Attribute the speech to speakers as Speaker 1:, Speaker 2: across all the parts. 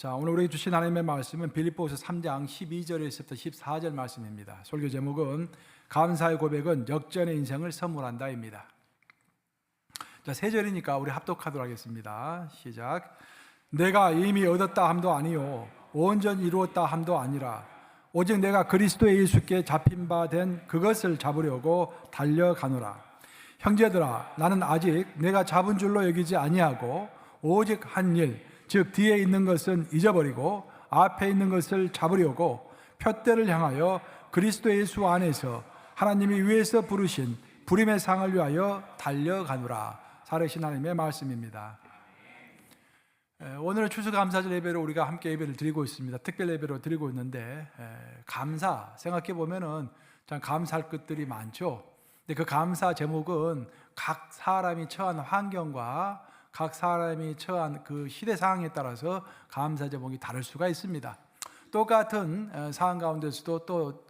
Speaker 1: 자, 오늘 우리에게 주신 하나님의 말씀은 빌립보서 3장 12절에서부터 14절 말씀입니다. 설교 제목은 감사의 고백은 역전의 인생을 선물한다입니다. 자, 3절이니까 우리 합독하도록 하겠습니다. 시작. 내가 이미 얻었다 함도 아니요 온전히 이루었다 함도 아니라 오직 내가 그리스도 예수께 잡힌 바 된 그것을 잡으려고 달려가노라. 형제들아, 나는 아직 내가 잡은 줄로 여기지 아니하고 오직 한 일, 즉 뒤에 있는 것은 잊어버리고 앞에 있는 것을 잡으려고 표대를 향하여 그리스도 예수 안에서 하나님이 위에서 부르신 부름의 상을 위하여 달려가노라. 살으신 하나님의 말씀입니다. 오늘은 추수감사절 예배를 우리가 함께 예배를 드리고 있습니다. 특별 예배로 드리고 있는데 감사 생각해 보면은 참 감사할 것들이 많죠. 근데 그 감사 제목은 각 사람이 처한 환경과 각 사람이 처한 그 시대 상황에 따라서 감사 제목이 다를 수가 있습니다. 똑같은 상황 가운데서도 또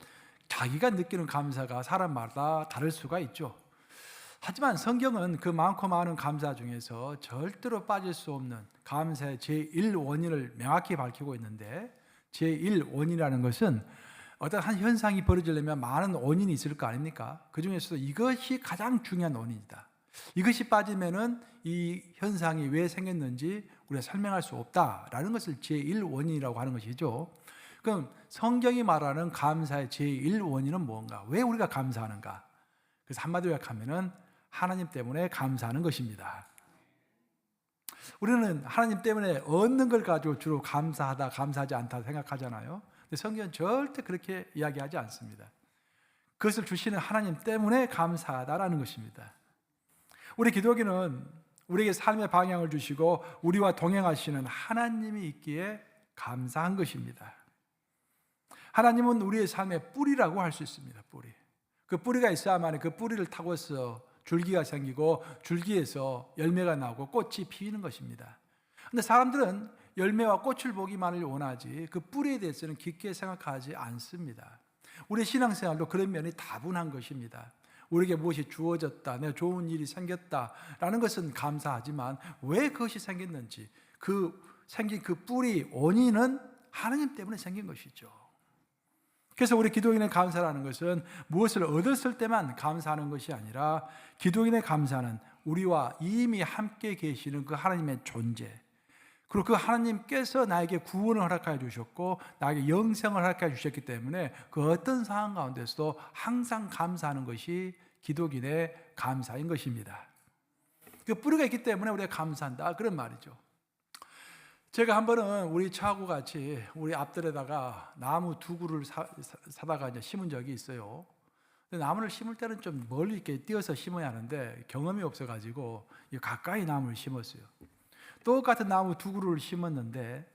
Speaker 1: 자기가 느끼는 감사가 사람마다 다를 수가 있죠. 하지만 성경은 그 많고 많은 감사 중에서 절대로 빠질 수 없는 감사의 제1원인을 명확히 밝히고 있는데, 제1원이라는 것은 어떤 한 현상이 벌어지려면 많은 원인이 있을 거 아닙니까? 그 중에서도 이것이 가장 중요한 원인이다. 이것이 빠지면은 이 현상이 왜 생겼는지 우리가 설명할 수 없다라는 것을 제1원인이라고 하는 것이죠. 그럼 성경이 말하는 감사의 제1원인은 뭔가? 왜 우리가 감사하는가? 그래서 한마디로 요약하면은 하나님 때문에 감사하는 것입니다. 우리는 하나님 때문에 얻는 걸 가지고 주로 감사하다, 감사하지 않다 생각하잖아요. 근데 성경은 절대 그렇게 이야기하지 않습니다. 그것을 주시는 하나님 때문에 감사하다라는 것입니다. 우리 기독교는 우리에게 삶의 방향을 주시고 우리와 동행하시는 하나님이 있기에 감사한 것입니다. 하나님은 우리의 삶의 뿌리라고 할 수 있습니다. 뿌리. 그 뿌리가 있어야만 그 뿌리를 타고서 줄기가 생기고 줄기에서 열매가 나오고 꽃이 피는 것입니다. 그런데 사람들은 열매와 꽃을 보기만을 원하지 그 뿌리에 대해서는 깊게 생각하지 않습니다. 우리 신앙생활도 그런 면이 다분한 것입니다. 우리에게 무엇이 주어졌다, 내 좋은 일이 생겼다라는 것은 감사하지만 왜 그것이 생겼는지, 생긴 그 뿌리 원인은 하나님 때문에 생긴 것이죠. 그래서 우리 기독인의 감사라는 것은 무엇을 얻었을 때만 감사하는 것이 아니라 기독인의 감사는 우리와 이미 함께 계시는 그 하나님의 존재, 그리고 그 하나님께서 나에게 구원을 허락하여 주셨고 나에게 영생을 허락하여 주셨기 때문에 그 어떤 상황 가운데서도 항상 감사하는 것이 기독인의 감사인 것입니다. 그 뿌리가 있기 때문에 우리가 감사한다, 그런 말이죠. 제가 한 번은 우리 차하고 같이 우리 앞들에다가 나무 2그루를 사다가 이제 심은 적이 있어요. 근데 나무를 심을 때는 좀 멀리 이렇게 띄어서 심어야 하는데 경험이 없어가지고 가까이 나무를 심었어요. 똑같은 나무 2그루를 심었는데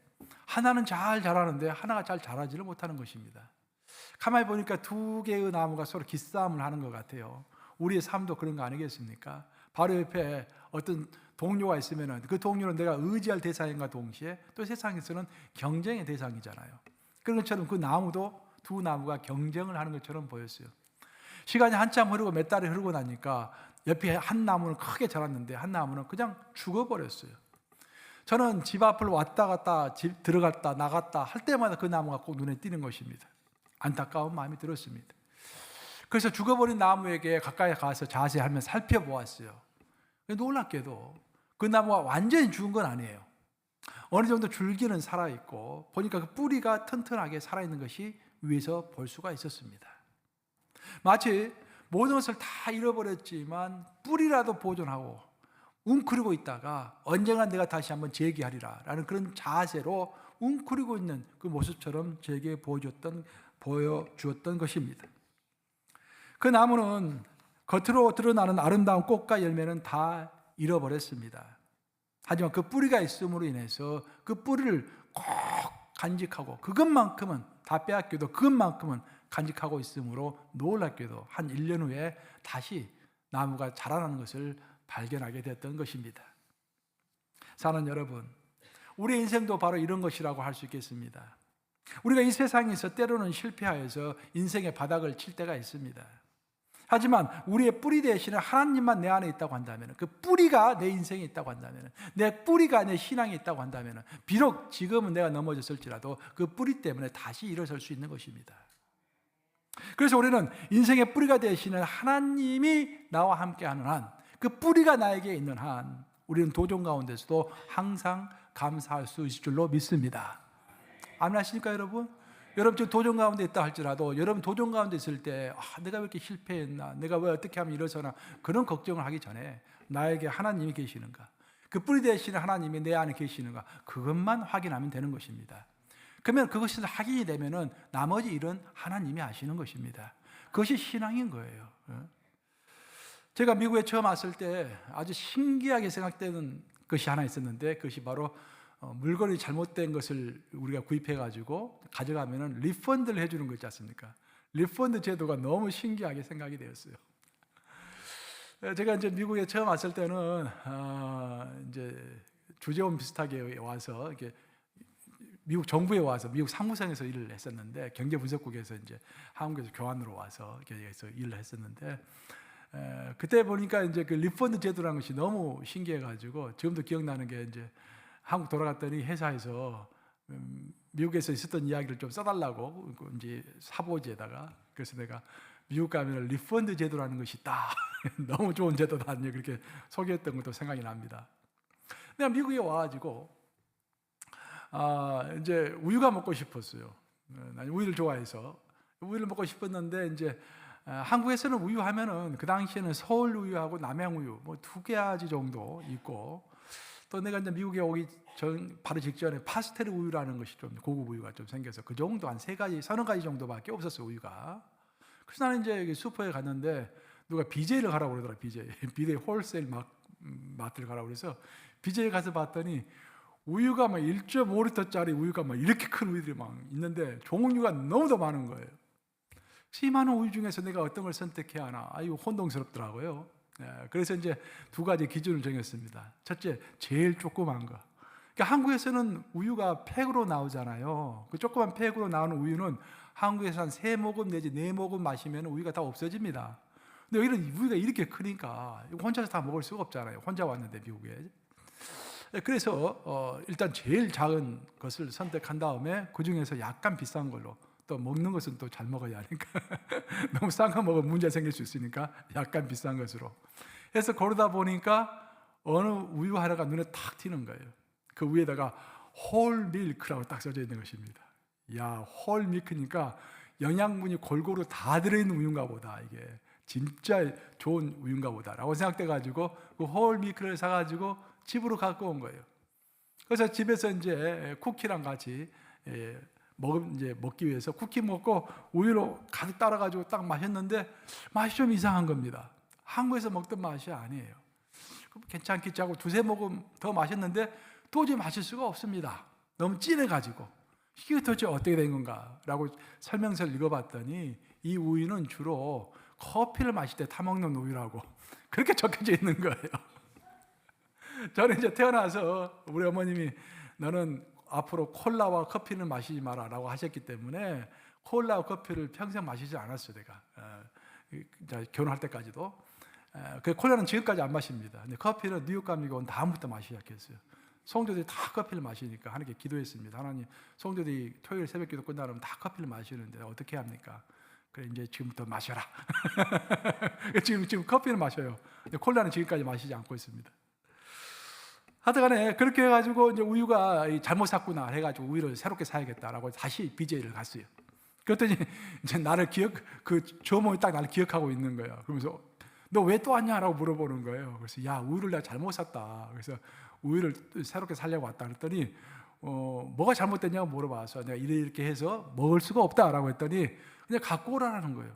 Speaker 1: 하나는 잘 자라는데 하나가 잘 자라지를 못하는 것입니다. 가만히 보니까 2개의 나무가 서로 기싸움을 하는 것 같아요. 우리의 삶도 그런 거 아니겠습니까? 바로 옆에 어떤 동료가 있으면 그 동료는 내가 의지할 대상인가 동시에 또 세상에서는 경쟁의 대상이잖아요. 그런 것처럼 그 나무도 2 나무가 경쟁을 하는 것처럼 보였어요. 시간이 한참 흐르고 몇 달이 흐르고 나니까 옆에 한 나무는 크게 자랐는데 한 나무는 그냥 죽어버렸어요. 저는 집 앞을 왔다 갔다 집 들어갔다 나갔다 할 때마다 그 나무가 꼭 눈에 띄는 것입니다. 안타까운 마음이 들었습니다. 그래서 죽어버린 나무에게 가까이 가서 자세히 하면 살펴보았어요. 놀랍게도 그 나무가 완전히 죽은 건 아니에요. 어느 정도 줄기는 살아있고 보니까 그 뿌리가 튼튼하게 살아있는 것이 위에서 볼 수가 있었습니다. 마치 모든 것을 다 잃어버렸지만 뿌리라도 보존하고 웅크리고 있다가 언젠가 내가 다시 한번 재기하리라 라는 그런 자세로 웅크리고 있는 그 모습처럼 제게 보여주었던 것입니다. 그 나무는 겉으로 드러나는 아름다운 꽃과 열매는 다 잃어버렸습니다. 하지만 그 뿌리가 있음으로 인해서 그 뿌리를 꼭 간직하고 그것만큼은 다 빼앗겨도 그것만큼은 간직하고 있으므로 놀랍게도 한 1년 후에 다시 나무가 자라나는 것을 발견하게 됐던 것입니다. 사랑하는 여러분, 우리 인생도 바로 이런 것이라고 할 수 있겠습니다. 우리가 이 세상에서 때로는 실패하여서 인생의 바닥을 칠 때가 있습니다. 하지만 우리의 뿌리 대신에 하나님만 내 안에 있다고 한다면, 그 뿌리가 내 인생에 있다고 한다면, 내 뿌리가 내 신앙에 있다고 한다면, 비록 지금은 내가 넘어졌을지라도 그 뿌리 때문에 다시 일어설 수 있는 것입니다. 그래서 우리는 인생의 뿌리가 되시는 하나님이 나와 함께하는 한, 그 뿌리가 나에게 있는 한, 우리는 도전 가운데서도 항상 감사할 수 있을 줄로 믿습니다. 아멘 하십니까 여러분? 여러분 지금 도전 가운데 있다 할지라도 여러분 도전 가운데 있을 때 내가 왜 이렇게 실패했나, 내가 왜 어떻게 하면 일어서나, 그런 걱정을 하기 전에 나에게 하나님이 계시는가, 그 뿌리 되시는 하나님이 내 안에 계시는가, 그것만 확인하면 되는 것입니다. 그러면 그것이 확인이 되면은 나머지 일은 하나님이 아시는 것입니다. 그것이 신앙인 거예요. 제가 미국에 처음 왔을 때 아주 신기하게 생각되는 것이 하나 있었는데, 그것이 바로 물건이 잘못된 것을 우리가 구입해가지고 가져가면은 리펀드를 해주는 거 있지 않습니까? 리펀드 제도가 너무 신기하게 생각이 되었어요. 제가 이제 미국에 처음 왔을 때는 이제 주재원 비슷하게 와서 이렇게 미국 정부에 와서 미국 상무성에서 일을 했었는데, 경제분석국에서 이제 한국에서 교환으로 와서 여기서 일을 했었는데, 그때 보니까 이제 그 리펀드 제도라는 것이 너무 신기해가지고 지금도 기억나는 게, 이제 한국 돌아갔더니 회사에서 미국에서 있었던 이야기를 좀 써달라고 이제 사보지에다가, 그래서 내가 미국 가면 리펀드 제도라는 것이 있다. 너무 좋은 제도다. 그렇게 소개했던 것도 생각이 납니다. 내가 미국에 와가지고 이제 우유가 먹고 싶었어요. 난 우유를 좋아해서 우유를 먹고 싶었는데, 이제 한국에서는 우유 하면은 그 당시에는 서울 우유하고 남양 우유 뭐 두 가지 정도 있고, 또 내가 이제 미국에 오기 전 바로 직전에 파스텔 우유라는 것이 좀 고급 우유가 좀 생겨서 그 정도 한 3가지, 30가지 정도밖에 없었어요, 우유가. 그래서 나는 이제 슈퍼에 갔는데 누가 BJ를 가라고 그러더라. BJ 홀세일 마트를 가라고 그래서 BJ 가서 봤더니 우유가 막 1.5리터짜리 우유가 막 이렇게 큰 우유들이 막 있는데 종류가 너무도 많은 거예요. 이 많은 우유 중에서 내가 어떤 걸 선택해야 하나, 이거 혼동스럽더라고요. 그래서 이제 2가지 기준을 정했습니다. 첫째, 제일 조그만 거. 그러니까 한국에서는 우유가 팩으로 나오잖아요. 그 조그만 팩으로 나오는 우유는 한국에서 한 3모금 내지 4모금 마시면 우유가 다 없어집니다. 근데 여기는 우유가 이렇게 크니까 혼자서 다 먹을 수가 없잖아요. 혼자 왔는데 미국에. 그래서 일단 제일 작은 것을 선택한 다음에 그 중에서 약간 비싼 걸로, 또 먹는 것은 또 잘 먹어야 하니까 너무 싼 거 먹으면 문제 생길 수 있으니까 약간 비싼 것으로 해서 고르다 보니까 어느 우유 하나가 눈에 탁 튀는 거예요. 그 위에다가 홀 밀크라고 딱 써져 있는 것입니다. 야, 홀 밀크니까 영양분이 골고루 다 들어있는 우유인가 보다, 이게 진짜 좋은 우유인가 보다 라고 생각돼가지고 그 홀 밀크를 사가지고 집으로 갖고 온 거예요. 그래서 집에서 이제 쿠키랑 같이 이제 먹기 위해서 쿠키 먹고 우유로 가득 따라가지고 딱 마셨는데 맛이 좀 이상한 겁니다. 한국에서 먹던 맛이 아니에요. 괜찮겠지 하고 2-3모금 더 마셨는데 도저히 마실 수가 없습니다. 너무 진해가지고 이게 도대체 어떻게 된 건가 라고 설명서를 읽어봤더니 이 우유는 주로 커피를 마실 때 타먹는 우유라고 그렇게 적혀져 있는 거예요. 저는 이제 태어나서 우리 어머님이 너는 앞으로 콜라와 커피는 마시지 마라 라고 하셨기 때문에 콜라와 커피를 평생 마시지 않았어요. 내가 결혼할 때까지도. 그 콜라는 지금까지 안 마십니다. 근데 커피는 뉴욕 감리가 온 다음부터 마시기 시작했어요. 성도들이 다 커피를 마시니까 하나님께 기도했습니다. 하나님, 성도들이 토요일 새벽 기도 끝나면 다 커피를 마시는데 어떻게 합니까? 그래, 이제 지금부터 마셔라. 지금 커피는 마셔요. 근데 콜라는 지금까지 마시지 않고 있습니다. 하여튼간에 그렇게 해가지고 이제 우유가 잘못 샀구나 해가지고 우유를 새롭게 사야겠다라고 다시 BJ를 갔어요. 그랬더니 이제 나를 그 조모이 딱 나를 기억하고 있는 거예요. 그러면서 너 왜 또 왔냐라고 물어보는 거예요. 그래서 야, 우유를 내가 잘못 샀다. 그래서 우유를 새롭게 사려고 왔다 그랬더니 뭐가 잘못됐냐고 물어봐서 내가 이렇게 해서 먹을 수가 없다라고 했더니 그냥 갖고 오라는 거예요.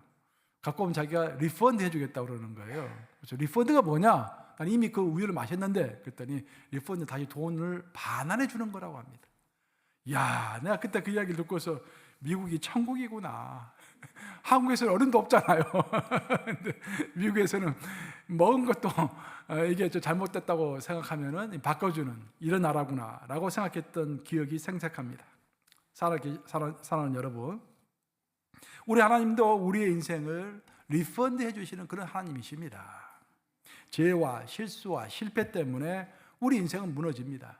Speaker 1: 갖고 오면 자기가 리펀드 해주겠다고 그러는 거예요. 그래서 리펀드가 뭐냐? 난 이미 그 우유를 마셨는데 그랬더니 리펀드 다시 돈을 반환해 주는 거라고 합니다. 야, 내가 그때 그 이야기를 듣고서 미국이 천국이구나. 한국에서는 어른도 없잖아요. 근데 미국에서는 먹은 것도 이게 잘못됐다고 생각하면은 바꿔주는 이런 나라구나라고 생각했던 기억이 생생합니다. 사랑하는 여러분, 우리 하나님도 우리의 인생을 리펀드 해주시는 그런 하나님이십니다. 죄와 실수와 실패 때문에 우리 인생은 무너집니다.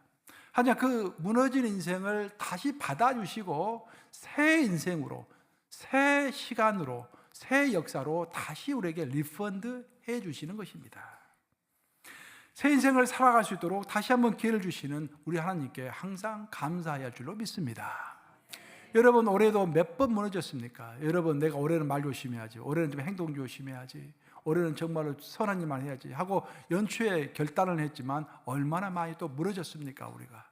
Speaker 1: 하지만 그 무너진 인생을 다시 받아주시고 새 인생으로, 새 시간으로, 새 역사로 다시 우리에게 리펀드 해주시는 것입니다. 새 인생을 살아갈 수 있도록 다시 한번 기회를 주시는 우리 하나님께 항상 감사해야 할 줄로 믿습니다. 여러분 올해도 몇 번 무너졌습니까? 여러분 내가 올해는 말 조심해야지, 올해는 좀 행동 조심해야지, 올해는 정말로 선한 일만 해야지 하고 연초에 결단을 했지만 얼마나 많이 또 무너졌습니까? 우리가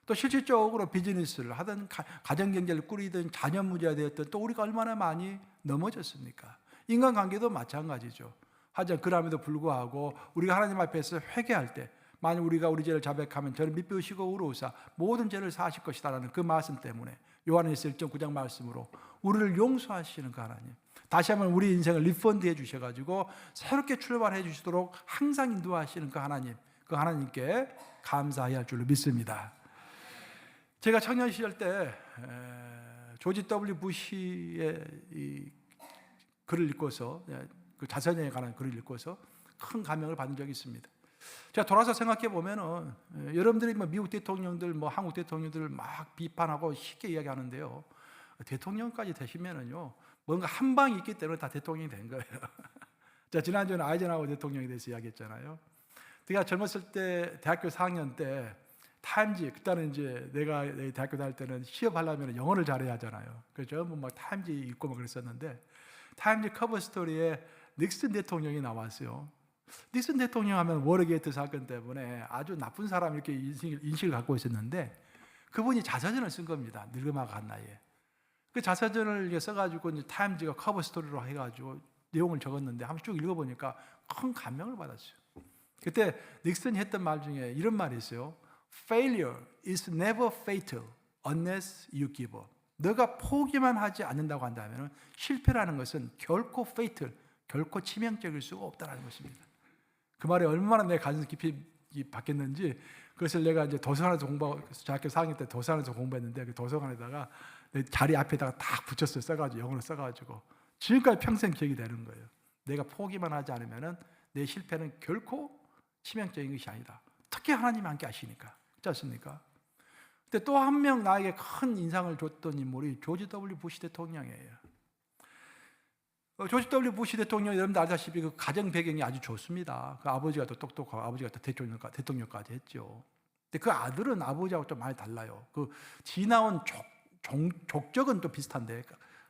Speaker 1: 또 실질적으로 비즈니스를 하든 가정경제를 꾸리든 자녀 문제가 되었든 또 우리가 얼마나 많이 넘어졌습니까? 인간관계도 마찬가지죠. 하지만 그럼에도 불구하고 우리가 하나님 앞에서 회개할 때 만약 우리가 우리 죄를 자백하면 저를 미쁘시고 의로우사 모든 죄를 사하실 것이다라는 그 말씀 때문에 요한일서 1.9장 말씀으로 우리를 용서하시는 그 하나님, 다시 한번 우리 인생을 리펀드 해 주셔가지고 새롭게 출발해 주시도록 항상 인도하시는 그 하나님, 그 하나님께 감사해야 할 줄로 믿습니다. 제가 청년 시절 때 조지 W 부시의 이 글을 읽고서, 그 자선에 관한 글을 읽고서 큰 감명을 받은 적이 있습니다. 제가 돌아서 생각해 보면은 여러분들이 뭐 미국 대통령들, 뭐 한국 대통령들 막 비판하고 쉽게 이야기하는데요. 대통령까지 되시면은요, 뭔가 한 방이 있기 때문에 다 대통령이 된 거예요. 자, 지난주에는 아이젠하워 대통령에 대해서 이야기했잖아요. 제가 젊었을 때 대학교 4학년 때 타임지, 그때는 이제 내가 대학교 다닐 때는 시험하려면 영어를 잘해야 하잖아요. 그래서 전부 막 타임지 읽고 막 그랬었는데 타임지 커버 스토리에 닉슨 대통령이 나왔어요. 닉슨 대통령 하면 워터게이트 사건 때문에 아주 나쁜 사람 이렇게 인식을 갖고 있었는데 그분이 자서전을 쓴 겁니다. 늙음하고 나이에. 그 자서전을 써가지고 이제 타임지가 커버 스토리로 해가지고 내용을 적었는데 한번 쭉 읽어보니까 큰 감명을 받았어요. 그때 닉슨이 했던 말 중에 이런 말이 있어요. Failure is never fatal unless you give up. 너가 포기만 하지 않는다고 한다면 실패라는 것은 결코 fatal, 결코 치명적일 수가 없다는 것입니다. 그 말이 얼마나 내 가슴 깊이 박혔는지, 그것을 내가 이제 도서관에서 대학교 4학년 때 도서관에서 공부했는데 그 도서관에다가 내 자리 앞에다가 딱 붙였어요. 써가지고 영어로 써가지고 지금까지 평생 기억이 되는 거예요. 내가 포기만 하지 않으면은 내 실패는 결코 치명적인 것이 아니다. 특히 하나님이 함께 하시니까. 그렇지 않습니까? 근데 또 한 명 나에게 큰 인상을 줬던 인물이 조지 W 부시 대통령이에요. 조지 W 부시 대통령, 여러분들 알다시피 그 가정 배경이 아주 좋습니다. 그 아버지가 더 똑똑하고 아버지가 더 대통령까지 했죠. 근데 그 아들은 아버지하고 좀 많이 달라요. 그 지나온 족적은 또 비슷한데,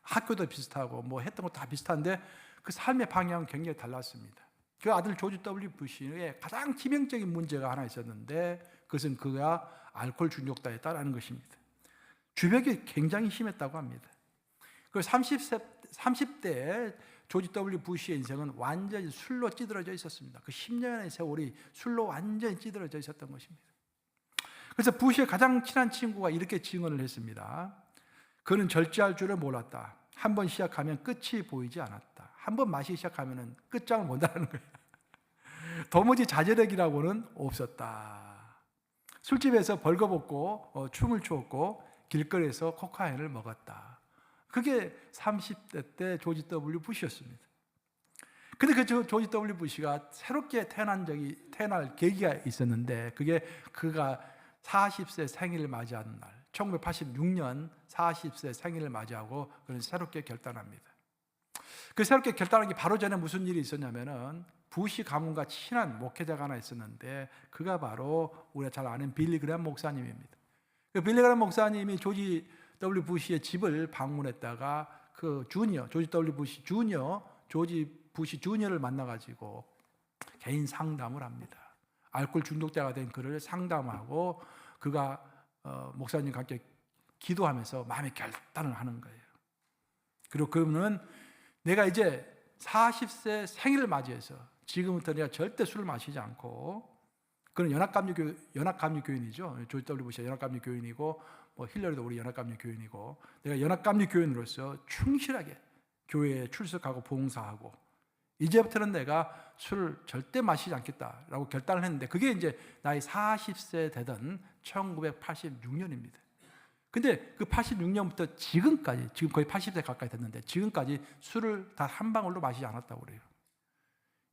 Speaker 1: 학교도 비슷하고 뭐 했던 거 다 비슷한데 그 삶의 방향은 굉장히 달랐습니다. 그 아들 조지 W 부시의 가장 치명적인 문제가 하나 있었는데 그것은 그가 알코올 중독자였다라는 것입니다. 주벽이 굉장히 심했다고 합니다. 그 30대에 조지 W 부시의 인생은 완전히 술로 찌들어져 있었습니다. 그 10년의 세월이 술로 완전히 찌들어져 있었던 것입니다. 그래서 부시의 가장 친한 친구가 이렇게 증언을 했습니다. 그는 절제할 줄을 몰랐다. 한 번 시작하면 끝이 보이지 않았다. 한 번 마시기 시작하면 끝장을 본다는 거예요. 도무지 자제력이라고는 없었다. 술집에서 벌거벗고 춤을 추었고 길거리에서 코카인을 먹었다. 그게 30대 때 조지 W 부시였습니다. 근데 그 조지 W 부시가 새롭게 태어날 계기가 있었는데 그게 그가 40세 생일을 맞이하는 날, 1986년 40세 생일을 맞이하고 그는 새롭게 결단합니다. 그 새롭게 결단하기 바로 전에 무슨 일이 있었냐면은 부시 가문과 친한 목회자가 하나 있었는데 그가 바로 우리가 잘 아는 빌리 그레이엄 목사님입니다. 그 빌리 그레이엄 목사님이 조지 W 부시의 집을 방문했다가 그 조지 W 부시 조지 부시 주니어를 만나가지고 개인 상담을 합니다. 알코올 중독자가 된 그를 상담하고 그가 목사님과 함께 기도하면서 마음의 결단을 하는 거예요. 그리고 그는 내가 이제 40세 생일을 맞이해서 지금부터 내가 절대 술을 마시지 않고, 그는 연합감리 교인이죠. 조지 W 부시가 연합감리 교인이고 뭐 힐러리도 우리 연합감리 교인이고, 내가 연합감리 교인으로서 충실하게 교회에 출석하고 봉사하고 이제부터는 내가 술을 절대 마시지 않겠다라고 결단을 했는데 그게 이제 나이 40세 되던 1986년입니다. 근데 그 86년부터 지금까지, 지금 거의 80세 가까이 됐는데 지금까지 술을 단 한 방울도 마시지 않았다고 그래요.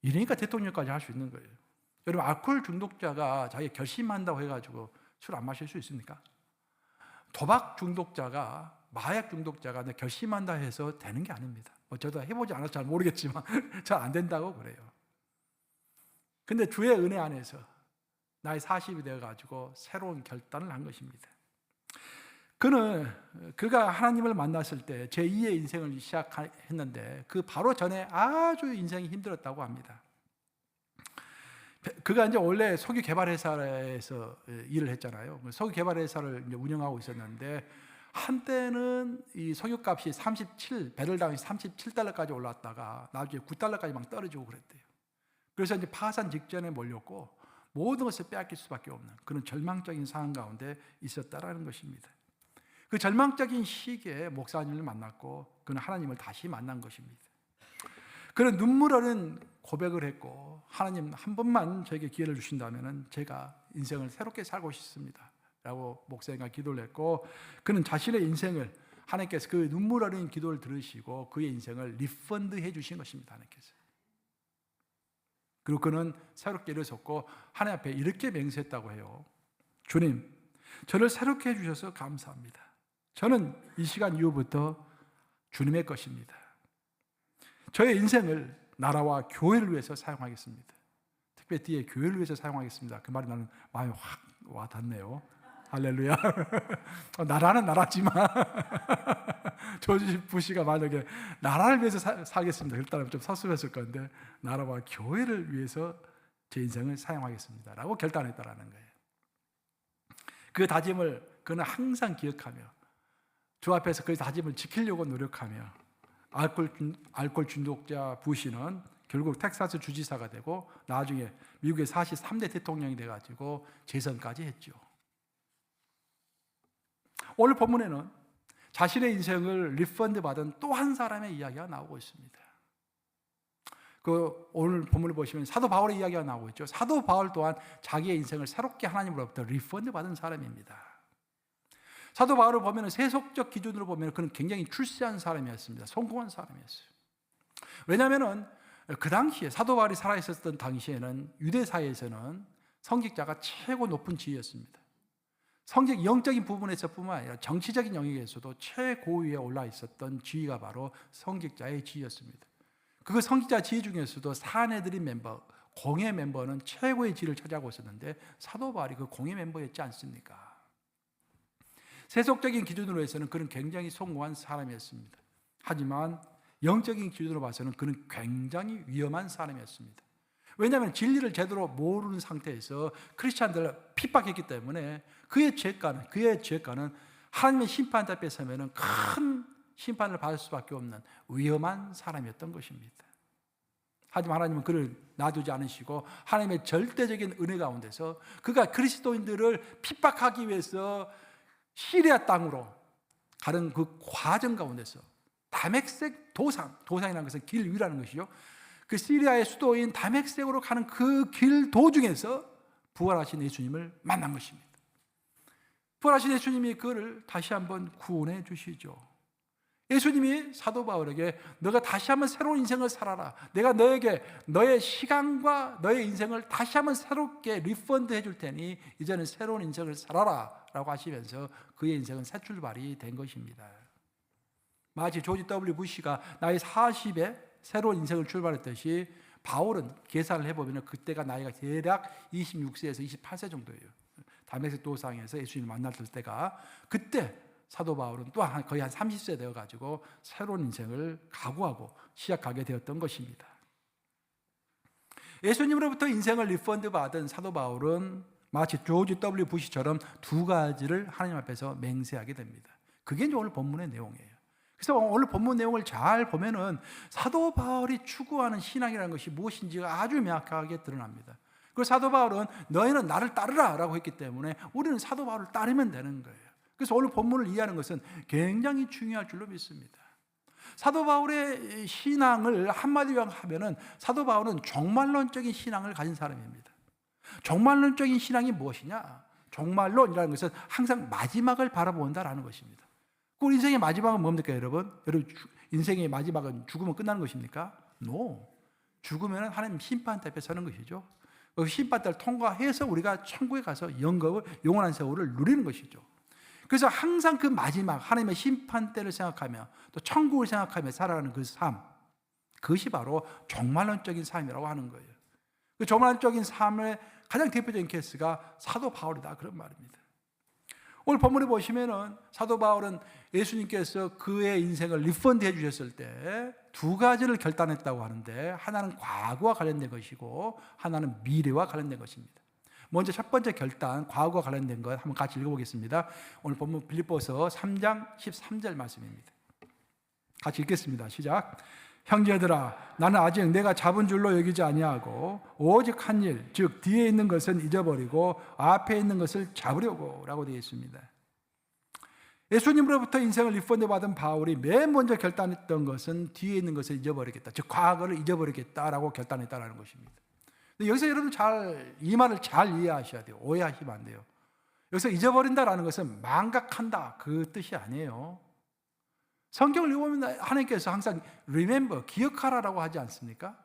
Speaker 1: 이러니까 대통령까지 할 수 있는 거예요. 여러분, 알코올 중독자가 자기가 결심한다고 해가지고 술 안 마실 수 있습니까? 도박 중독자가, 마약 중독자가 결심한다 해서 되는 게 아닙니다. 저도 해보지 않아서 잘 모르겠지만 잘 안 된다고 그래요. 근데 주의 은혜 안에서 나이 40이 되어가지고 새로운 결단을 한 것입니다. 그가 하나님을 만났을 때 제2의 인생을 시작했는데 그 바로 전에 아주 인생이 힘들었다고 합니다. 그가 이제 원래 석유 개발 회사에서 일을 했잖아요. 석유 개발 회사를 이제 운영하고 있었는데 한때는 이 석유값이 배럴당이 37달러까지 올랐다가 나중에 9달러까지 막 떨어지고 그랬대요. 그래서 이제 파산 직전에 몰렸고 모든 것을 빼앗길 수밖에 없는 그런 절망적인 상황 가운데 있었다라는 것입니다. 그 절망적인 시기에 목사님을 만났고 그는 하나님을 다시 만난 것입니다. 그는 눈물 어린 고백을 했고, 하나님 한 번만 저에게 기회를 주신다면 제가 인생을 새롭게 살고 싶습니다 라고 목사님과 기도를 했고, 그는 자신의 인생을 하나님께서 그 눈물 어린 기도를 들으시고 그의 인생을 리펀드해 주신 것입니다. 하나님께서. 그리고 그는 새롭게 일어섰고 하나님 앞에 이렇게 맹세했다고 해요. 주님, 저를 새롭게 해주셔서 감사합니다. 저는 이 시간 이후부터 주님의 것입니다. 저의 인생을 나라와 교회를 위해서 사용하겠습니다. 특별히 뒤에 교회를 위해서 사용하겠습니다. 그 말이 나는 마음에 확 와닿네요. 할렐루야. 나라는 나라지만 조지 부시가 만약에 나라를 위해서 살겠습니다. 일단은 좀 섭섭했을 건데 나라와 교회를 위해서 제 인생을 사용하겠습니다 라고 결단했다라는 거예요. 그 다짐을 그는 항상 기억하며 주 앞에서 그 다짐을 지키려고 노력하며 알코올 중독자 부시는 결국 텍사스 주지사가 되고 나중에 미국의 43대 대통령이 돼가지고 재선까지 했죠. 오늘 본문에는 자신의 인생을 리펀드 받은 또 한 사람의 이야기가 나오고 있습니다. 오늘 본문을 보시면 사도 바울의 이야기가 나오고 있죠. 사도 바울 또한 자기의 인생을 새롭게 하나님으로부터 리펀드 받은 사람입니다. 사도 바울을 보면 세속적 기준으로 보면 그는 굉장히 출세한 사람이었습니다. 성공한 사람이었어요. 왜냐하면 그 당시에 사도 바울이 살아있었던 당시에는 유대 사회에서는 성직자가 최고 높은 지위였습니다. 성직 영적인 부분에서뿐만 아니라 정치적인 영역에서도 최고위에 올라 있었던 지위가 바로 성직자의 지위였습니다. 그 성직자 지위 중에서도 사내들인 멤버, 공회 멤버는 최고의 지위를 차지하고 있었는데 사도 바울이 그 공회 멤버였지 않습니까? 세속적인 기준으로 해서는 그는 굉장히 성공한 사람이었습니다. 하지만 영적인 기준으로 봐서는 그는 굉장히 위험한 사람이었습니다. 왜냐하면 진리를 제대로 모르는 상태에서 크리스찬들을 핍박했기 때문에 그의 죄가는 하나님의 심판 앞에 서면 큰 심판을 받을 수밖에 없는 위험한 사람이었던 것입니다. 하지만 하나님은 그를 놔두지 않으시고 하나님의 절대적인 은혜 가운데서 그가 그리스도인들을 핍박하기 위해서 시리아 땅으로 가는 그 과정 가운데서 다메섹 도상이라는 것은 길 위라는 것이죠. 그 시리아의 수도인 다메섹으로 가는 그 길 도중에서 부활하신 예수님을 만난 것입니다. 부활하신 예수님이 그를 다시 한번 구원해 주시죠. 예수님이 사도 바울에게 너가 다시 한번 새로운 인생을 살아라. 내가 너에게 너의 시간과 너의 인생을 다시 한번 새롭게 리펀드 해줄 테니 이제는 새로운 인생을 살아라 라고 하시면서 그의 인생은 새 출발이 된 것입니다. 마치 조지 W 부시가 나이 40에 새로운 인생을 출발했듯이 바울은 계산을 해보면 그때가 나이가 대략 26세에서 28세 정도예요. 다메섹 도상에서 예수님을 만났을 때가 그때 사도 바울은 또 거의 한 30세 되어가지고 새로운 인생을 각오하고 시작하게 되었던 것입니다. 예수님으로부터 인생을 리펀드 받은 사도 바울은 마치 조지 W 부시처럼 두 가지를 하나님 앞에서 맹세하게 됩니다. 그게 이제 오늘 본문의 내용이에요. 그래서 오늘 본문 내용을 잘 보면은 사도 바울이 추구하는 신앙이라는 것이 무엇인지가 아주 명확하게 드러납니다. 그리고 사도 바울은 너희는 나를 따르라 라고 했기 때문에 우리는 사도 바울을 따르면 되는 거예요. 그래서 오늘 본문을 이해하는 것은 굉장히 중요할 줄로 믿습니다. 사도 바울의 신앙을 한마디로 하면은 사도 바울은 종말론적인 신앙을 가진 사람입니다. 종말론적인 신앙이 무엇이냐? 종말론이라는 것은 항상 마지막을 바라본다라는 것입니다. 그 인생의 마지막은 뭡니까, 여러분? 여러분, 인생의 마지막은 죽으면 끝나는 것입니까? No. 죽으면 하나님 심판대 앞에 서는 것이죠. 그 심판대를 통과해서 우리가 천국에 가서 영원한 세월을 누리는 것이죠. 그래서 항상 그 마지막 하나님의 심판대를 생각하며 또 천국을 생각하며 살아가는 그 삶, 그것이 바로 종말론적인 삶이라고 하는 거예요. 그 종말론적인 삶의 가장 대표적인 케이스가 사도 바울이다, 그런 말입니다. 오늘 본문에 보시면은 사도 바울은 예수님께서 그의 인생을 리펀드 해주셨을 때 두 가지를 결단했다고 하는데, 하나는 과거와 관련된 것이고 하나는 미래와 관련된 것입니다. 먼저 첫 번째 결단, 과거와 관련된 것 한번 같이 읽어보겠습니다. 오늘 본문 빌립보서 3장 13절 말씀입니다. 같이 읽겠습니다. 시작. 형제들아, 나는 아직 내가 잡은 줄로 여기지 아니하고 오직 한 일, 즉 뒤에 있는 것은 잊어버리고 앞에 있는 것을 잡으려고 라고 되어 있습니다. 예수님으로부터 인생을 리펀드 받은 바울이 맨 먼저 결단했던 것은 뒤에 있는 것을 잊어버리겠다, 즉 과거를 잊어버리겠다라고 결단했다는 것입니다. 근데 여기서 여러분 이 말을 잘 이해하셔야 돼요. 오해하시면 안 돼요. 여기서 잊어버린다라는 것은 망각한다, 그 뜻이 아니에요. 성경을 읽으면 하나님께서 항상 remember, 기억하라라고 하지 않습니까?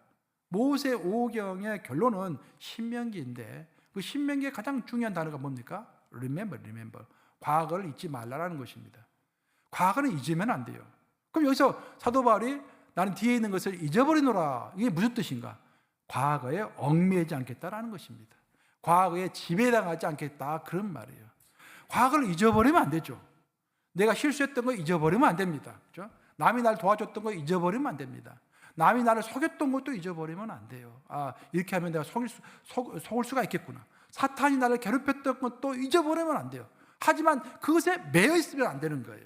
Speaker 1: 모세 5경의 결론은 신명기인데 그 신명기의 가장 중요한 단어가 뭡니까? remember. 과거를 잊지 말라라는 것입니다. 과거는 잊으면 안 돼요. 그럼 여기서 사도 바울이 나는 뒤에 있는 것을 잊어버리노라, 이게 무슨 뜻인가? 과거에 얽매이지 않겠다라는 것입니다. 과거에 지배당하지 않겠다, 그런 말이에요. 과거를 잊어버리면 안 되죠. 내가 실수했던 거 잊어버리면 안 됩니다. 그렇죠? 남이 날 도와줬던 거 잊어버리면 안 됩니다. 남이 나를 속였던 것도 잊어버리면 안 돼요. 이렇게 하면 내가 속을 수가 있겠구나. 사탄이 나를 괴롭혔던 것도 잊어버리면 안 돼요. 하지만 그것에 매여 있으면 안 되는 거예요.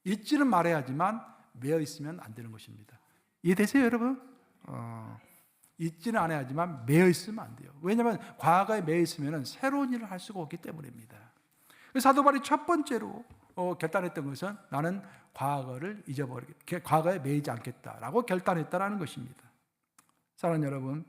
Speaker 1: 잊지는 말아야지만 매여 있으면 안 되는 것입니다. 이해되세요, 여러분? 잊지는 않아야지만 매여 있으면 안 돼요. 왜냐하면 과거에 매여 있으면 새로운 일을 할 수가 없기 때문입니다. 사도 바울이 첫 번째로 결단했던 것은 나는 과거를 과거에 매이지 않겠다라고 결단했다라는 것입니다. 사랑하는 여러분,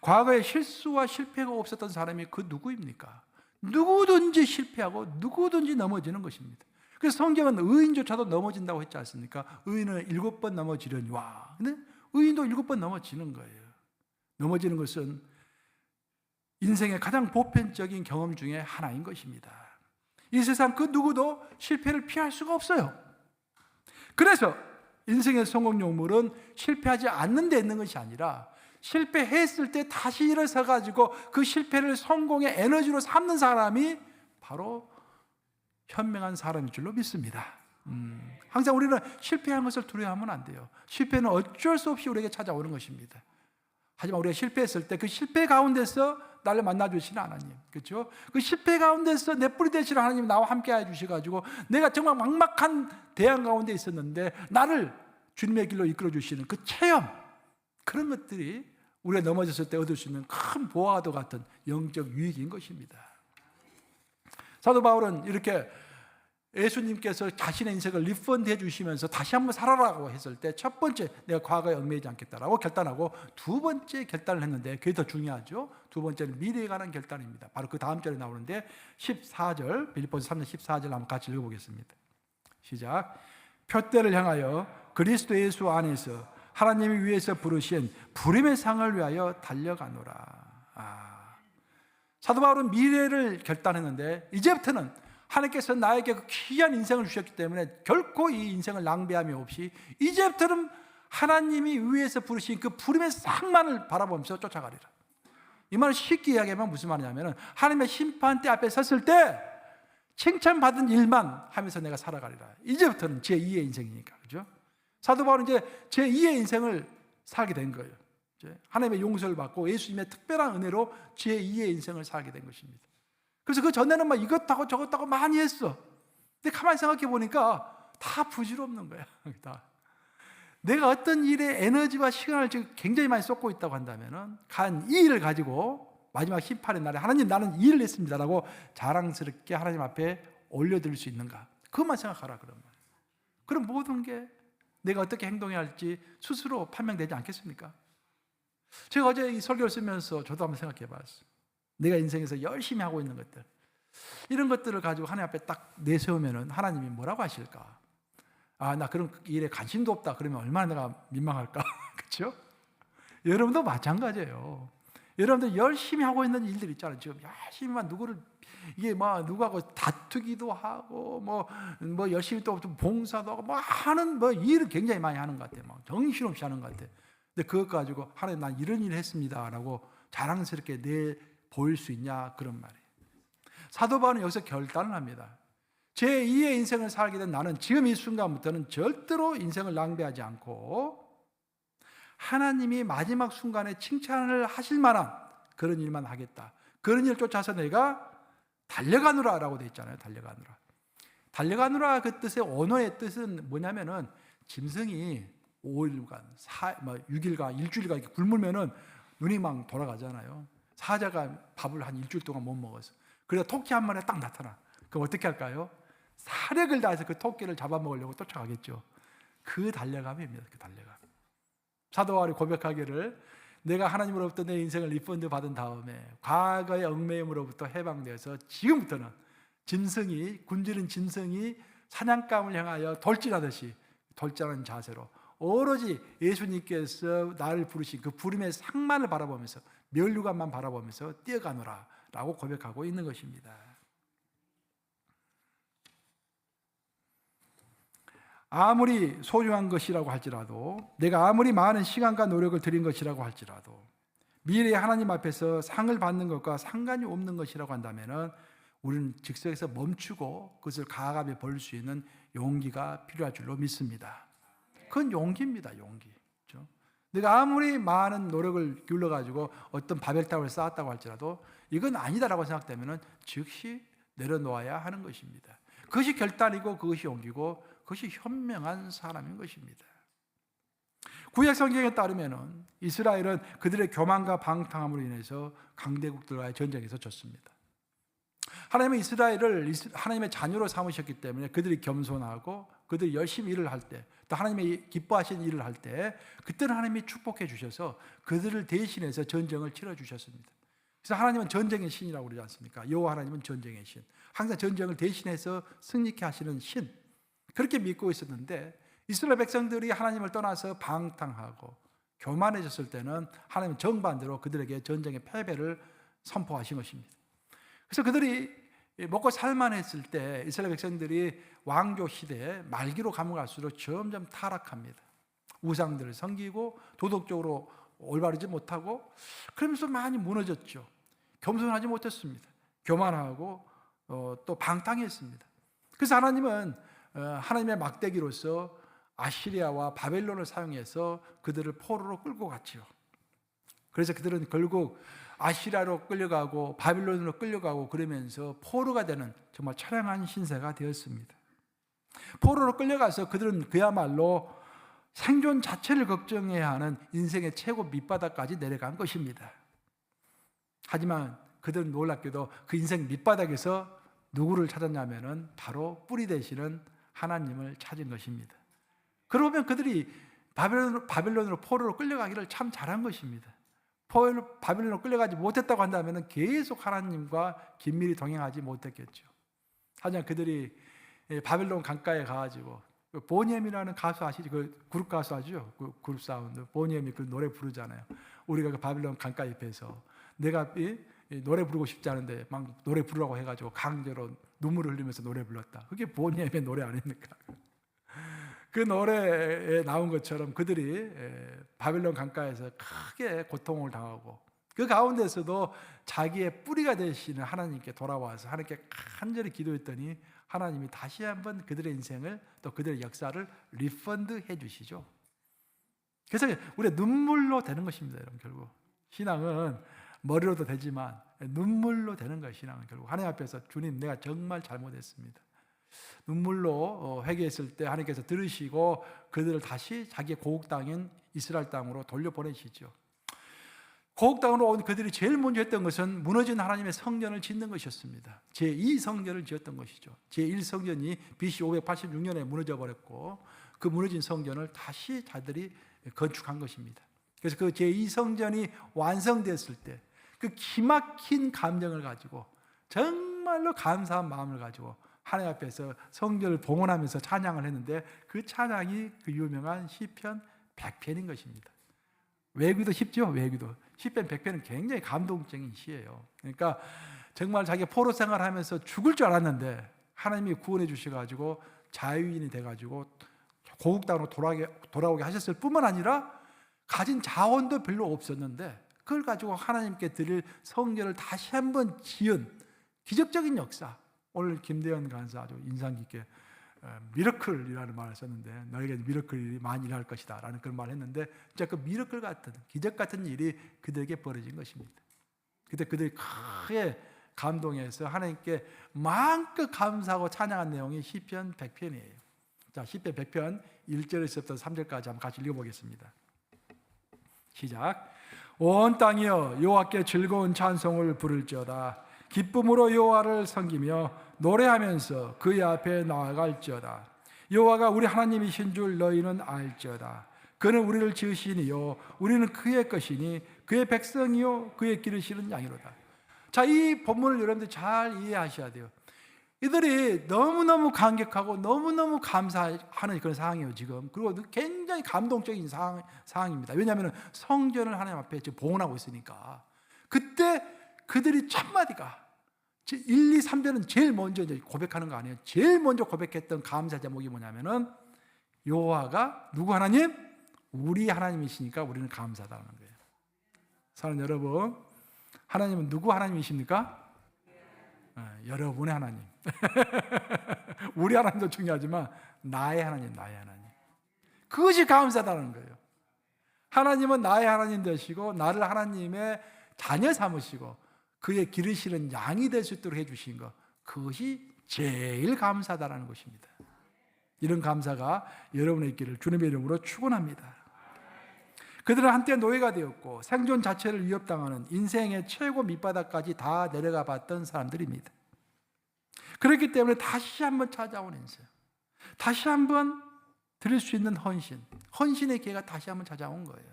Speaker 1: 과거에 실수와 실패가 없었던 사람이 그 누구입니까? 누구든지 실패하고 누구든지 넘어지는 것입니다. 그래서 성경은 의인조차도 넘어진다고 했지 않습니까? 의인은 7번 넘어지려니와. 근데 의인도 7번 넘어지는 거예요. 넘어지는 것은 인생의 가장 보편적인 경험 중에 하나인 것입니다. 이 세상 그 누구도 실패를 피할 수가 없어요. 그래서 인생의 성공 요물은 실패하지 않는 데 있는 것이 아니라 실패했을 때 다시 일어서 가지고 그 실패를 성공의 에너지로 삼는 사람이 바로 현명한 사람인 줄로 믿습니다. 항상 우리는 실패한 것을 두려워하면 안 돼요. 실패는 어쩔 수 없이 우리에게 찾아오는 것입니다. 하지만 우리가 실패했을 때 그 실패 가운데서 나를 만나주시는 하나님, 그렇죠? 그 실패 가운데서 내 뿌리 되시는 하나님이 나와 함께 해주셔가지고 내가 정말 막막한 대항 가운데 있었는데 나를 주님의 길로 이끌어 주시는 그 체험, 그런 것들이 우리가 넘어졌을 때 얻을 수 있는 큰 보화도 같은 영적 유익인 것입니다. 사도 바울은 이렇게 예수님께서 자신의 인생을 리펀드 해주시면서 다시 한번 살아라고 했을 때 첫 번째, 내가 과거에 얽매이지 않겠다라고 결단하고, 두 번째 결단을 했는데 그게 더 중요하죠. 두 번째는 미래에 관한 결단입니다. 바로 그 다음 절에 나오는데 14절, 빌립보서 3장 14절 한번 같이 읽어보겠습니다. 시작. 표대를 향하여 그리스도 예수 안에서 하나님이 위에서 부르신 부름의 상을 위하여 달려가노라. 사도 바울은 미래를 결단했는데 이제부터는 하나님께서 나에게 그 귀한 인생을 주셨기 때문에 결코 이 인생을 낭비함이 없이 이제부터는 하나님이 위에서 부르신 그 부름의 상만을 바라보면서 쫓아가리라. 이 말을 쉽게 이야기하면 무슨 말이냐면 하나님의 심판대 앞에 섰을 때 칭찬받은 일만 하면서 내가 살아가리라. 이제부터는 제2의 인생이니까, 그죠? 사도 바울은 이제 제2의 인생을 살게 된 거예요. 하나님의 용서를 받고 예수님의 특별한 은혜로 제2의 인생을 살게 된 것입니다. 그래서 그 전에는 막 이것하고 저것하고 많이 했어. 근데 가만히 생각해 보니까 다 부질없는 거야. 다. 내가 어떤 일에 에너지와 시간을 지금 굉장히 많이 쏟고 있다고 한다면은 간 이 일을 가지고 마지막 심판의 날에 하나님 나는 이 일을 했습니다라고 자랑스럽게 하나님 앞에 올려드릴 수 있는가? 그것만 생각하라 그런 말이에요. 그럼 모든 게 내가 어떻게 행동해야 할지 스스로 판명되지 않겠습니까? 제가 어제 이 설교를 쓰면서 저도 한번 생각해 봤어요. 내가 인생에서 열심히 하고 있는 것들, 이런 것들을 가지고 하나님 앞에 딱 내세우면은 하나님이 뭐라고 하실까? 나 그런 일에 관심도 없다. 그러면 얼마나 내가 민망할까? 그렇죠? 여러분도 마찬가지예요. 여러분들 열심히 하고 있는 일들 있잖아요. 지금 열심히만 누구를 이게 누구하고 다투기도 하고 뭐 열심히 또 봉사도 하고 하는 일을 굉장히 많이 하는 것 같아요. 정신없이 하는 것 같아요. 근데 그것 가지고 하나님 난 이런 일을 했습니다라고 자랑스럽게 보일 수 있냐 그런 말이에요. 사도 바울은 여기서 결단을 합니다. 제2의 인생을 살게 된 나는 지금 이 순간부터는 절대로 인생을 낭비하지 않고 하나님이 마지막 순간에 칭찬을 하실 만한 그런 일만 하겠다. 그런 일을 쫓아서 내가 달려가노라라고 되어 있잖아요. 달려가노라. 달려가노라 그 뜻의 언어의 뜻은 뭐냐면은 짐승이 5일간, 6일간, 일주일간 이렇게 굶으면은 눈이 막 돌아가잖아요. 사자가 밥을 한 일주일 동안 못 먹어서. 그래서 토끼 한 마리가 딱 나타나. 그럼 어떻게 할까요? 사력을 다해서 그 토끼를 잡아먹으려고 쫓아가겠죠. 그 달려감입니다. 그 달려감. 사도 바울이 고백하기를 내가 하나님으로부터 내 인생을 리펀드 받은 다음에 과거의 얽매임으로부터 해방되어서 지금부터는 굶주린 짐승이 사냥감을 향하여 돌진하듯이 돌진하는 자세로 오로지 예수님께서 나를 부르신 그 부름의 상만을 바라보면서 면류관만 바라보면서 뛰어가노라 라고 고백하고 있는 것입니다. 아무리 소중한 것이라고 할지라도 내가 아무리 많은 시간과 노력을 들인 것이라고 할지라도 미래의 하나님 앞에서 상을 받는 것과 상관이 없는 것이라고 한다면 우리는 즉석에서 멈추고 그것을 과감히 벌일 수 있는 용기가 필요할 줄로 믿습니다. 그건 용기입니다. 용기. 그렇죠? 내가 아무리 많은 노력을 기울여가지고 어떤 바벨탑을 쌓았다고 할지라도 이건 아니다라고 생각되면 즉시 내려놓아야 하는 것입니다. 그것이 결단이고 그것이 용기고 그것이 현명한 사람인 것입니다. 구약 성경에 따르면 이스라엘은 그들의 교만과 방탕함으로 인해서 강대국들과의 전쟁에서 졌습니다. 하나님은 이스라엘을 하나님의 자녀로 삼으셨기 때문에 그들이 겸손하고 그들이 열심히 일을 할 때, 또 하나님의 기뻐하신 일을 할 때 그때는 하나님이 축복해 주셔서 그들을 대신해서 전쟁을 치러 주셨습니다. 그래서 하나님은 전쟁의 신이라고 그러지 않습니까? 여호와 하나님은 전쟁의 신. 항상 전쟁을 대신해서 승리케 하시는 신. 그렇게 믿고 있었는데 이스라엘 백성들이 하나님을 떠나서 방탕하고 교만해졌을 때는 하나님은 정반대로 그들에게 전쟁의 패배를 선포하신 것입니다. 그래서 그들이 먹고 살만했을 때 이스라엘 백성들이 왕조 시대에 말기로 가면 갈수록 점점 타락합니다. 우상들을 섬기고 도덕적으로 올바르지 못하고 그러면서 많이 무너졌죠. 겸손하지 못했습니다. 교만하고 또 방탕했습니다. 그래서 하나님은 하나님의 막대기로서 아시리아와 바벨론을 사용해서 그들을 포로로 끌고 갔죠. 그래서 그들은 결국 아시리아로 끌려가고 바벨론으로 끌려가고 그러면서 포로가 되는 정말 처량한 신세가 되었습니다. 포로로 끌려가서 그들은 그야말로 생존 자체를 걱정해야 하는 인생의 최고 밑바닥까지 내려간 것입니다. 하지만 그들은 놀랍게도 그 인생 밑바닥에서 누구를 찾았냐면은 바로 뿌리 되시는 하나님을 찾은 것입니다. 그러면 그들이 바벨론으로 포로로 끌려가기를 참 잘한 것입니다. 바벨론으로 끌려가지 못했다고 한다면 계속 하나님과 긴밀히 동행하지 못했겠죠. 하지만 그들이 바벨론 강가에 가가지고 보니엠이라는 가수 아시죠? 그 그룹 가수 아시죠? 그 그룹 사운드 보니엠이 그 노래 부르잖아요. 우리가 그 바벨론 강가 옆에서 내가 노래 부르고 싶지 않은데 막 노래 부르라고 해가지고 강제로 눈물을 흘리면서 노래 불렀다. 그게 보니엠의 노래 아닙니까? 그 노래에 나온 것처럼 그들이 바벨론 강가에서 크게 고통을 당하고 그 가운데서도 자기의 뿌리가 되시는 하나님께 돌아와서 하나님께 간절히 기도했더니 하나님이 다시 한번 그들의 인생을 또 그들의 역사를 리펀드 해 주시죠. 그래서 우리가 눈물로 되는 것입니다. 여러분 결국 신앙은 머리로도 되지만 눈물로 되는 거예요. 신앙은 결국 하나님 앞에서 주님 내가 정말 잘못했습니다. 눈물로 회개했을 때 하나님께서 들으시고 그들을 다시 자기의 고국 땅인 이스라엘 땅으로 돌려보내시죠. 고국 땅으로 온 그들이 제일 먼저 했던 것은 무너진 하나님의 성전을 짓는 것이었습니다. 제2성전을 지었던 것이죠. 제1성전이 BC 586년에 무너져 버렸고 그 무너진 성전을 다시 자들이 건축한 것입니다. 그래서 그 제2성전이 완성됐을 때 그 기막힌 감정을 가지고 정말 정말로 감사한 마음을 가지고 하나님 앞에서 성전을 봉헌하면서 찬양을 했는데 그 찬양이 그 유명한 시편 100편인 것입니다. 외우기도 쉽죠. 외우기도. 시편 100편은 굉장히 감동적인 시예요. 그러니까 정말 자기가 포로 생활하면서 죽을 줄 알았는데 하나님이 구원해 주셔가지고 자유인이 돼가지고 고국 땅으로 돌아오게 하셨을 뿐만 아니라 가진 자원도 별로 없었는데 그걸 가지고 하나님께 드릴 성전을 다시 한번 지은 기적적인 역사. 오늘 김대현 간사 아주 인상 깊게 미러클이라는 말을 썼는데 너에게 미러클이 많이 일어날 것이다 라는 그런 말을 했는데 진짜 그 미러클 같은 기적 같은 일이 그들에게 벌어진 것입니다. 그때 그들이 크게 감동해서 하나님께 마음껏 감사하고 찬양한 내용이 시편 100편이에요. 자, 시편 100편 1절에서부터 3절까지 한번 같이 읽어보겠습니다. 시작. 온 땅이여 여호와께 즐거운 찬송을 부를지어다. 기쁨으로 여호와를 섬기며 노래하면서 그의 앞에 나아갈지어다. 여호와가 우리 하나님이신 줄 너희는 알지어다. 그는 우리를 지으시니요 우리는 그의 것이니 그의 백성이요 그의 기르시는 양이로다. 자, 이 본문을 여러분들 잘 이해하셔야 돼요. 이들이 너무너무 감격하고 너무너무 감사하는 그런 상황이에요 지금. 그리고 굉장히 감동적인 상황입니다. 왜냐하면 성전을 하나님 앞에 지금 봉헌하고 있으니까. 그때 그들이 첫 마디가 1, 2, 3절은 제일 먼저 이제 고백하는 거 아니에요. 제일 먼저 고백했던 감사 제목이 뭐냐면은 여호와가 누구 하나님? 우리 하나님이시니까 우리는 감사하다는 거예요. 사랑하는 여러분, 하나님은 누구 하나님이십니까? 여러분의 하나님. 우리 하나님도 중요하지만 나의 하나님, 나의 하나님. 그것이 감사하다는 거예요. 하나님은 나의 하나님 되시고 나를 하나님의 자녀 삼으시고 그의 기르시는 양이 될 수 있도록 해주신 것, 그것이 제일 감사하다는 것입니다. 이런 감사가 여러분의 있기를 주님의 이름으로 축원합니다. 그들은 한때 노예가 되었고 생존 자체를 위협당하는 인생의 최고 밑바닥까지 다 내려가 봤던 사람들입니다. 그렇기 때문에 다시 한번 찾아온 인생, 다시 한번 드릴 수 있는 헌신의 기회가 다시 한번 찾아온 거예요.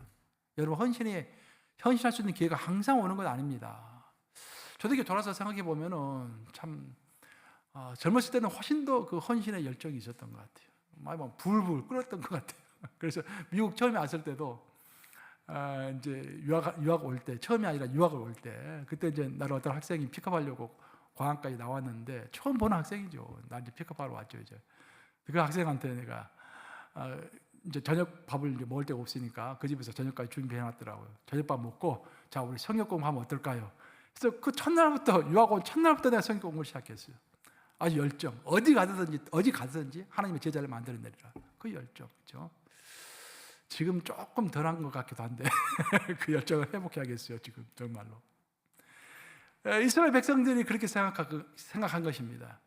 Speaker 1: 여러분, 헌신할 수 있는 기회가 항상 오는 건 아닙니다. 저도 이렇게 돌아서 생각해 보면은 참 젊었을 때는 훨씬 더 그 헌신의 열정이 있었던 것 같아요. 막 불불 끓었던 것 같아요. 그래서 미국 처음에 왔을 때도 이제 유학 올 때, 처음이 아니라 유학을 올 때, 그때 이제 나를 어떤 학생이 픽업하려고 공항까지 나왔는데 처음 보는 학생이죠. 나 이제 픽업하러 왔죠. 이제 그 학생한테 내가 이제 저녁 밥을 이제 먹을 데가 없으니까 그 집에서 저녁까지 준비해 놨더라고요. 저녁밥 먹고 자, 우리 성경 공부하면 어떨까요? 그래서 그 첫날부터 유학 온 첫날부터 내가 성경 공부를 시작했어요. 아주 열정. 어디 가든지 하나님의 제자를 만들어내리라. 그 열정, 그렇죠? 지금 조금 덜한 것 같기도 한데 그 열정을 회복해야겠어요. 지금 정말로. 이스라엘 백성들이 그렇게 생각한 것입니다.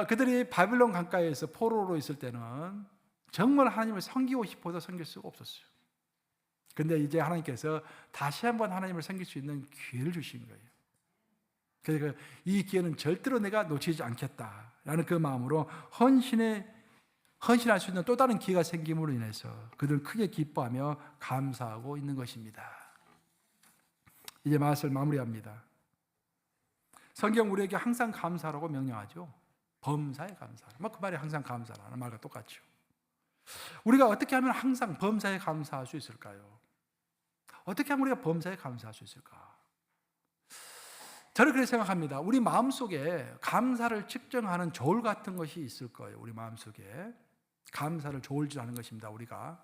Speaker 1: 그들이 바빌론 강가에서 포로로 있을 때는 정말 하나님을 섬기고 싶어도 섬길 수가 없었어요. 그런데 이제 하나님께서 다시 한번 하나님을 섬길 수 있는 기회를 주신 거예요. 그래서 이 기회는 절대로 내가 놓치지 않겠다라는 그 마음으로 헌신할 수 있는 또 다른 기회가 생김으로 인해서 그들은 크게 기뻐하며 감사하고 있는 것입니다. 이제 말씀을 마무리합니다. 성경 우리에게 항상 감사라고 명령하죠. 범사에 감사하라. 그 말이 항상 감사라는 말과 똑같죠. 우리가 어떻게 하면 항상 범사에 감사할 수 있을까요? 어떻게 하면 우리가 범사에 감사할 수 있을까? 저는 그렇게 생각합니다. 우리 마음속에 감사를 측정하는 저울 같은 것이 있을 거예요. 우리 마음속에 감사를 저울질하는 것입니다. 우리가.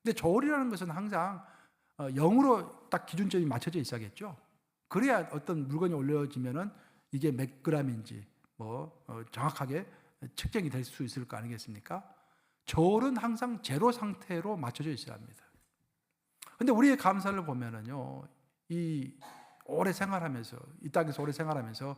Speaker 1: 근데 저울이라는 것은 항상 0으로 딱 기준점이 맞춰져 있어야겠죠. 그래야 어떤 물건이 올려지면은 이게 몇 그램인지 정확하게 측정이 될 수 있을 거 아니겠습니까? 저울은 항상 제로 상태로 맞춰져 있어야 합니다. 근데 우리의 감사를 보면은요, 이 오래 생활하면서, 이 땅에서 오래 생활하면서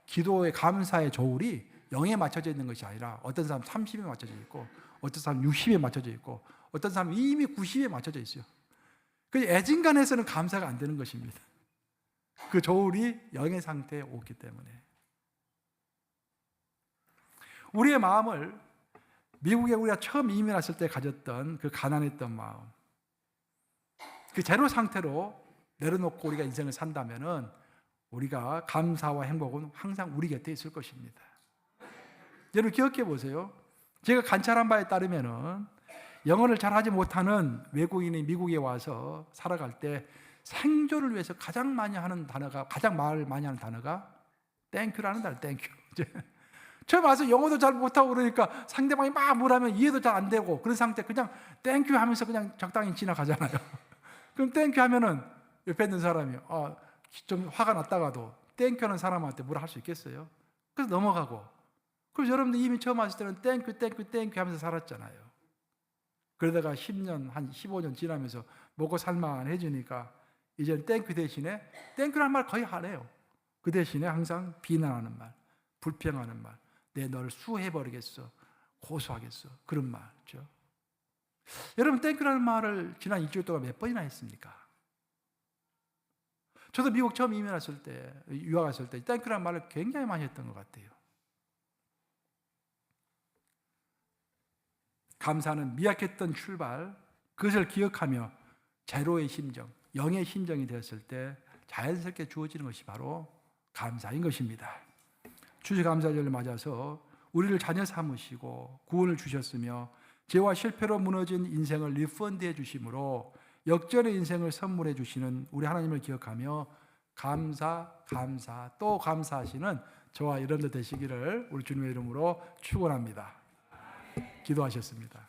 Speaker 1: 기도의 감사의 저울이 0에 맞춰져 있는 것이 아니라 어떤 사람 30에 맞춰져 있고 어떤 사람 60에 맞춰져 있고 어떤 사람 이미 90에 맞춰져 있어요. 그 애진간에서는 감사가 안 되는 것입니다. 그 저울이 0의 상태에 오기 때문에. 우리의 마음을 미국에 우리가 처음 이민 왔을 때 가졌던 그 가난했던 마음, 그 제로 상태로 내려놓고 우리가 인생을 산다면은 우리가 감사와 행복은 항상 우리 곁에 있을 것입니다. 여러분 기억해 보세요. 제가 관찰한 바에 따르면은 영어를 잘하지 못하는 외국인이 미국에 와서 살아갈 때 생존을 위해서 가장 많이 하는 단어가, 가장 말 많이 하는 단어가 땡큐라는 단어, 땡큐. 처음 와서 영어도 잘 못하고 그러니까 상대방이 막 뭐라면 이해도 잘 안 되고 그런 상태 그냥 땡큐 하면서 그냥 적당히 지나가잖아요. 그럼 땡큐 하면은 옆에 있는 사람이 좀 화가 났다가도 땡큐 하는 사람한테 뭐라 할 수 있겠어요? 그래서 넘어가고. 그래서 여러분들 이미 처음 왔을 때는 땡큐 땡큐 땡큐 하면서 살았잖아요. 그러다가 10년, 한 15년 지나면서 먹고 살만해지니까 이제는 땡큐 대신에 땡큐라는 말 거의 안 해요. 그 대신에 항상 비난하는 말, 불평하는 말, 내 너를 수해버리겠어, 고소하겠어, 그런 말이죠. 여러분 땡큐라는 말을 지난 일주일 동안 몇 번이나 했습니까? 저도 미국 처음 이민 왔을 때, 유학 왔을 때 땡큐라는 말을 굉장히 많이 했던 것 같아요. 감사는 미약했던 출발, 그것을 기억하며 제로의 심정, 영의 심정이 되었을 때 자연스럽게 주어지는 것이 바로 감사인 것입니다. 추수감사절을 맞아서 우리를 자녀 삼으시고 구원을 주셨으며 죄와 실패로 무너진 인생을 리펀드해 주심으로 역전의 인생을 선물해 주시는 우리 하나님을 기억하며 감사 또 감사하시는 저와 여러분들 되시기를 우리 주님의 이름으로 축원합니다. 기도하셨습니다.